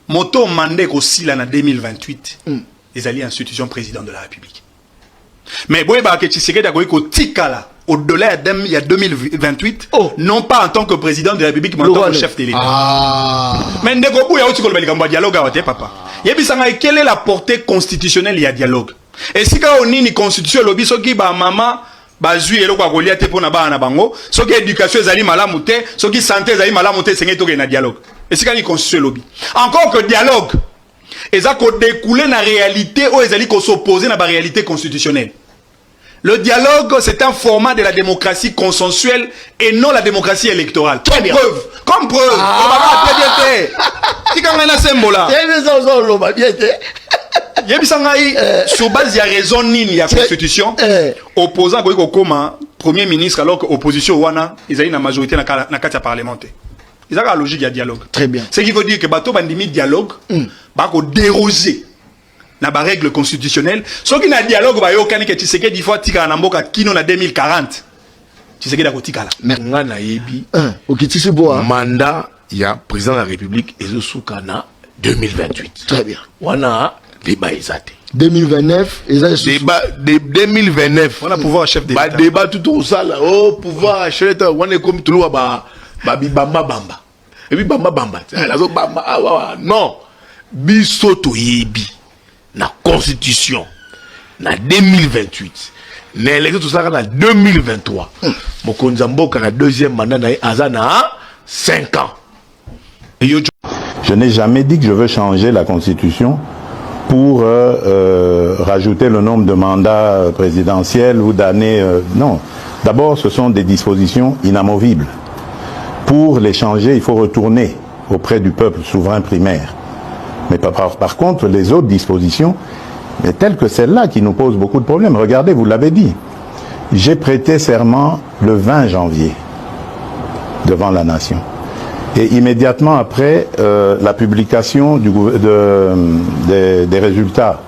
moto mandé aussi là en 2028 ils allaient institution président de la République mais boye ba que Tshisekedi a ko tikala au-delà il y a 2028 non pas en tant que président de la République mais en tant que chef de l'État mais ndeko buya uti ko le likambo dialogue a papa yebisanga quelle est la portée constitutionnelle il y a dialogue et si ka onini constitution lobby soki ba mama bazui eloko akolia te pona ba na bango soki éducation ezali malamu te soki santé ezali malamu te sengi toke na dialogue et si ka ni constitution lobby encore que dialogue eza ko découler na réalité ou ezali ko s'opposer na ba réalité constitutionnelle. Le dialogue, c'est un format de la démocratie consensuelle et non la démocratie électorale. Comme preuve. Comme preuve. Sur base de la raison il y a constitution, opposant comme premier ministre alors que l'opposition wana, ils ont une majorité dans la carte parlementaire. Ils ont la logique de dialogue. Très bien. Ce qui veut dire que bateau bandimi dialogue, va déroger na ba règle constitutionnelle so ki na dialogue ba yo kani ke Tshisekedi fois tika na mboka kino na 2040 Tshisekedi ko tika la nga na yebi okitisi boa mandat ya président de la République ezosuka na 2028 très bien wana débat ezate 2029 débat de 2029 on a pouvoir chef d'État ba débat tout au sala pouvoir chef d'État wana comme tout ba bamba bamba et puis bamba lazo bamba non bisoto yebi na constitution na 2028 na élection tout ça na 2023 mokonzi mboka na deuxième mandat na azana 5 ans. Je n'ai jamais dit que je veux changer la constitution pour rajouter le nombre de mandats présidentiels ou d'années. Non. D'abord, ce sont des dispositions inamovibles. Pour les changer, il faut retourner auprès du peuple souverain primaire. Mais par contre, les autres dispositions, mais telles que celle-là, qui nous posent beaucoup de problèmes. Regardez, vous l'avez dit. J'ai prêté serment le 20 janvier devant la nation. Et immédiatement après, la publication des résultats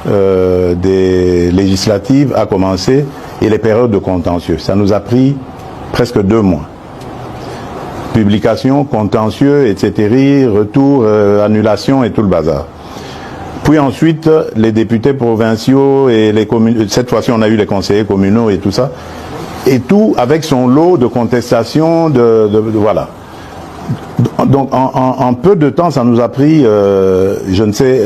des législatives a commencé et les périodes de contentieux. Ça nous a pris presque 2 mois. Publication, contentieux, etc., retour, annulation et tout le bazar. Puis ensuite, les députés provinciaux et les communes, cette fois-ci on a eu les conseillers communaux et tout ça, et tout avec son lot de contestations, voilà. Donc en peu de temps, ça nous a pris, je ne sais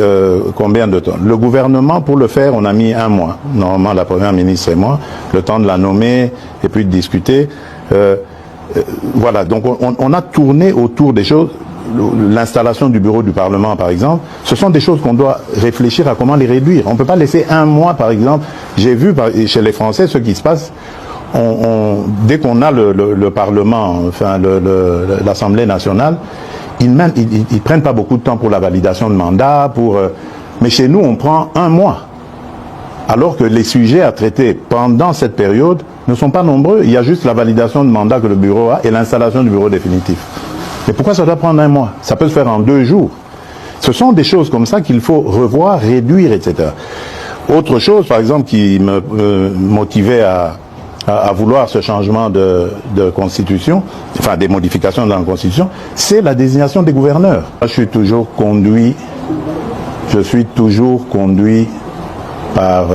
combien de temps. Le gouvernement, pour le faire, on a mis 1 mois. Normalement, la première ministre et moi, le temps de la nommer et puis de discuter. Voilà, donc on a tourné autour des choses. L'installation du bureau du Parlement, par exemple, ce sont des choses qu'on doit réfléchir à comment les réduire. On ne peut pas laisser 1 mois, par exemple. J'ai vu chez les Français ce qui se passe. Dès qu'on a le Parlement, enfin l'Assemblée nationale, ils prennent pas beaucoup de temps pour la validation de mandat. Mais chez nous, on prend 1 mois. Alors que les sujets à traiter pendant cette période ne sont pas nombreux. Il y a juste la validation de mandat que le bureau a et l'installation du bureau définitif. Mais pourquoi ça doit prendre 1 mois? Ça peut se faire en 2 jours. Ce sont des choses comme ça qu'il faut revoir, réduire, etc. Autre chose, par exemple, qui me motivait à vouloir ce changement de constitution, enfin des modifications dans la constitution, c'est la désignation des gouverneurs. Je suis toujours conduit par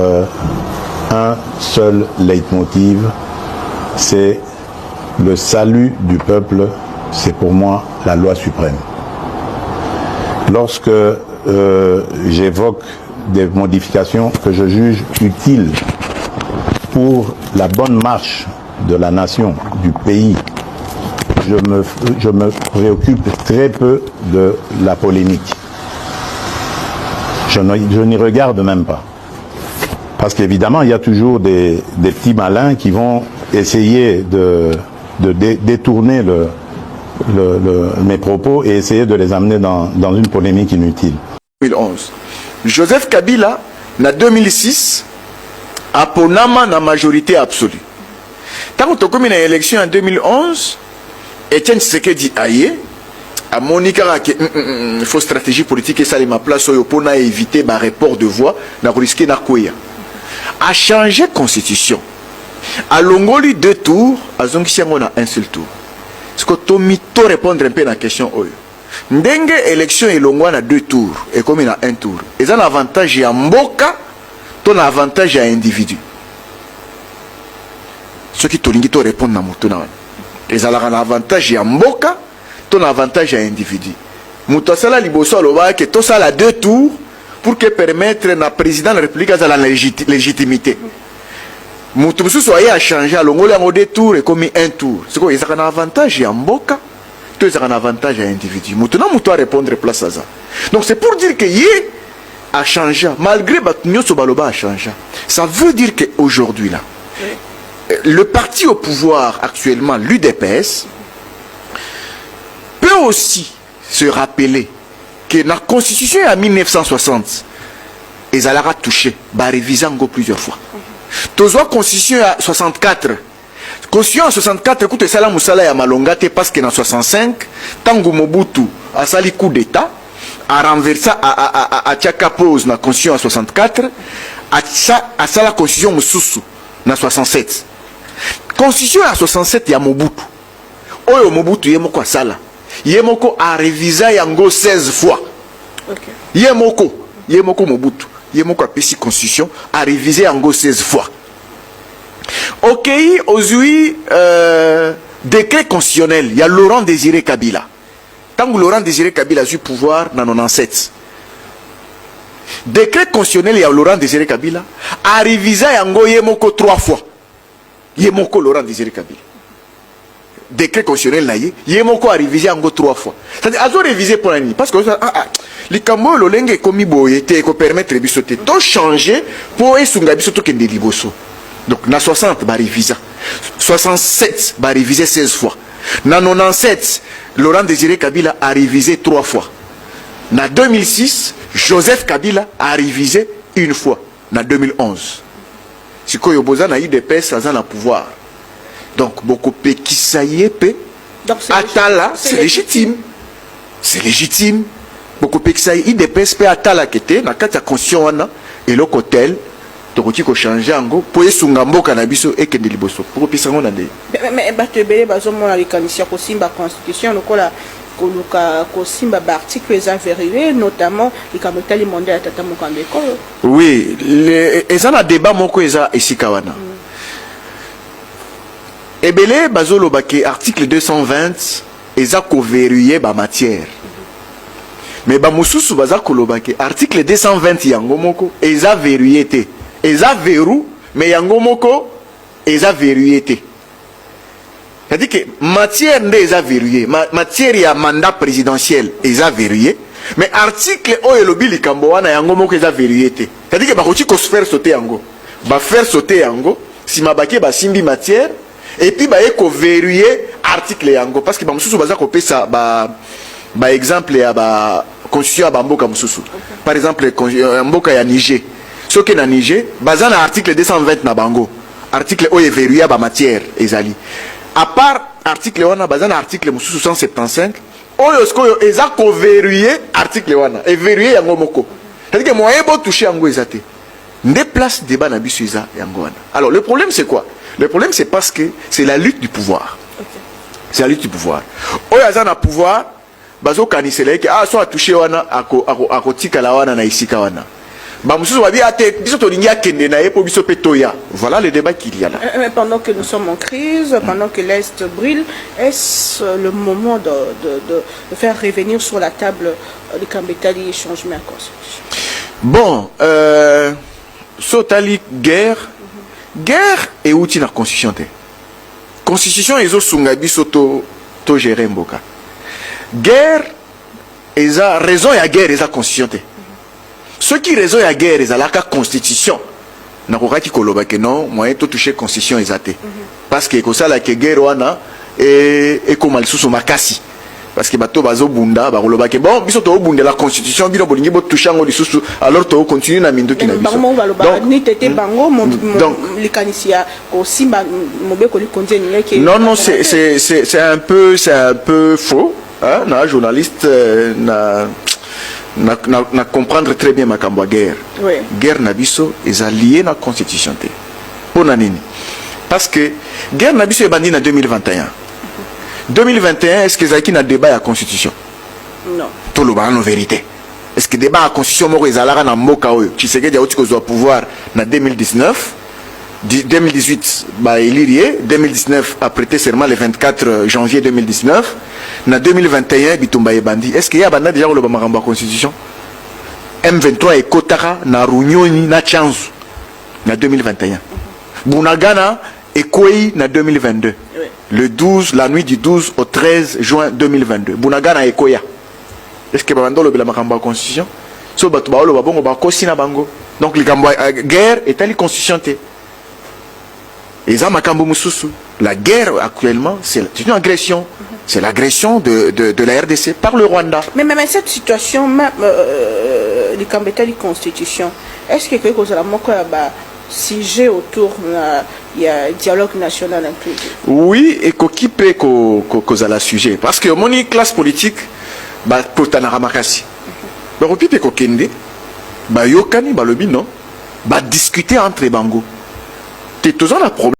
un seul leitmotiv, c'est le salut du peuple. C'est pour moi la loi suprême. Lorsque j'évoque des modifications que je juge utiles pour la bonne marche de la nation, du pays, je me préoccupe très peu de la polémique. Je n'y regarde même pas. Parce qu'évidemment, il y a toujours des petits malins qui vont essayer de détourner mes propos et essayer de les amener dans une polémique inutile. 2011. Joseph Kabila, en 2006, a ponama na majorité absolue. Tant que tu as une élection en 2011, Etienne Tshisekedi aye, a Monica il faut stratégie politique et ça ma place pour éviter un report de voix, na risquer na koya. A changé constitution. A longoli 2 tours, a zongi a un seul tour. Est-ce que tu as répondre un peu à la question? ndenge élection elongwa na 2 tours et comme na 1 tour eza na avantage ya mboka to na avantage ya individu soki tolingi to répondre na moto na wana ezalaka na avantage ya mboka to na avantage ya individu moto asala liboso alobaka ke tosala 2 tours pour que permettre na président de la république azala na légitimité moto mosusu aye achange alongoli yango 2 tours et comme 1 tour sikoyo ezalaka na avantage ya mboka to ezalaka na avantage ya individu moto na moto a répondre place aza donc c'est pour dire que ye a changé malgré bato nyonso baloba a changé ça veut dire que aujourd'hui là le parti au pouvoir actuellement l'UDPS peut aussi se rappeler que la constitution en 1960 ils allaient toucher réviser encore plusieurs fois la constitution en 64 constitution en 64 écoute ça la musala ya malonga te parce que en 65 tango Mobutu a sali coup d'état a renversé a tiaka pose na constitution en 64 a sala constitution mususu na 67 constitution en 67 ya Mobutu oyo Mobutu yemoko asala yemoko a révisé yango 16 fois okay. yemoko Mobutu yemoko a pesi constitution a révisé yango 16 fois ok aujourd'hui décret constitutionnel il y a Laurent Désiré Kabila tant que Laurent Désiré Kabila a eu pouvoir dans 97 décret constitutionnel il y a Laurent Désiré Kabila a révisé yango yemoko 3 fois yemoko Laurent Désiré Kabila décret constitutionnel na yemoko a révisé yango 3 fois c'est-à-dire azo révisé pour l'année parce que les camo lolenge komi boye te ko permettre biso te to changer pour esunga biso to kende liboso donc na 60 ba réviser 67 ba réviser 16 fois na 97 Laurent Désiré Kabila a révisé 3 fois na 2006 Joseph Kabila a révisé 1 fois na 2011 sikoyo boza na UDPS aza na pouvoir donc beaucoup pe qui ça y est pe atala c'est légitime beaucoup pe qui ça y UDPS pe atala kete na kati ya constitution wana eloko hotel tokoki ko changer ngo po esunga mboka na biso ekende liboso pour pisa ngo na nde mais batebele bazomona likanisia ko simba constitution lokola koluka ko simba ba article les avérés notamment likamotali mondial ya tata mokambeko oui ezana débat moko eza esika wana ebele bazoloba ke article 220 eza ko verrouiller ba matière mais ba mususu baza koloba ke article 220 yango moko eza verrouillé te eza verrou mais yango moko eza verrouillé te c'est-à-dire que matière nde eza verrouillé matière ya mandat présidentiel eza verrouillé mais article oyo elobi likambo wana yango moko eza verrouillé te c'est-à-dire que bakoti ko faire sauter yango ba faire sauter yango si mabaki ba simbi matière et puis ba eko verrouiller article yango parce que ba mususu baza ko pesa ba exemple ya ba constitution ya mboka mususu par exemple mboka ya Niger soki na Niger baza na article 220 na bango article oyo verrouillé ba matière ezali à part article wana baza na article mususu 175 oyo skoyo eza ko verrouiller article wana et verrouiller yango moko c'est-à-dire que moyen bo toucher yango ezate nde place débat na biso eza yango wana alors le problème c'est quoi le problème c'est parce que c'est la lutte du pouvoir c'est la lutte du pouvoir oyo aza na pouvoir bazo kanisela ke so a toucher wana ako tikala wana na isika wana ba mususu babi ate biso to lingi akende na yepo biso petoya voilà le débat qu'il y a là mais pendant que nous sommes en crise pendant que l'Est brûle est-ce le moment de faire revenir sur la table le Kambetali changement à constitution bon sotali guerre et outil na constitution te constitution ezo sunga biso to gérer mboka guerre eza raison ya guerre eza constitution te ce qui raison ya guerre ezalaka constitution nakokaki koloba ke non moyen to toucher constitution ezate parce que ekosala ke guerre wana ekoma lisusu makasi parce que bato bazobunda bakoloba ke bon biso tobunda la constitution bino bolingi bo toucher ngo lisusu alors to continue na minduki na biso donc likanisia ko simba mobeko likonzeni yake non c'est un peu faux hein na journaliste na comprendre très bien makambo guerre oui. Guerre na biso est allié na constitution te pona nini parce que guerre na biso ebandi na 2021 est-ce que ezaki na débat ya constitution Non. Tout le en vérité. Est-ce que débat à constitution moko ezalaka na mboka oyo Tshisekedi a outi au pouvoir na 2019 2018 bah élire 2019 a prêté serment le 24 janvier 2019 na 2021 bitumba ebandi. Est-ce qu'il y a banda déjà le makambo constitution M23 et Kotara na Runyoni na Chanzu na 2021 Bunagana et Koi na 2022 le 12 la nuit du 12 au 13 juin 2022 Bunagana et Koya. Est-ce que banda le makambo constitution so batu ba lo babongo ba kosi na bango donc les guerre est ali constitution té. La guerre actuellement, c'est une agression. C'est l'agression de la RDC par le Rwanda. Mais cette situation, même les Kambetali Constitution, est-ce que quelque chose à sujet autour il y a un dialogue national inclusif? Oui, et qui peut cause à la sujet. Parce que mon classe politique, pour Tanaramakasi, on peut kokende, yokani, lobby non, discuter entre les bango. C'est toujours un problème.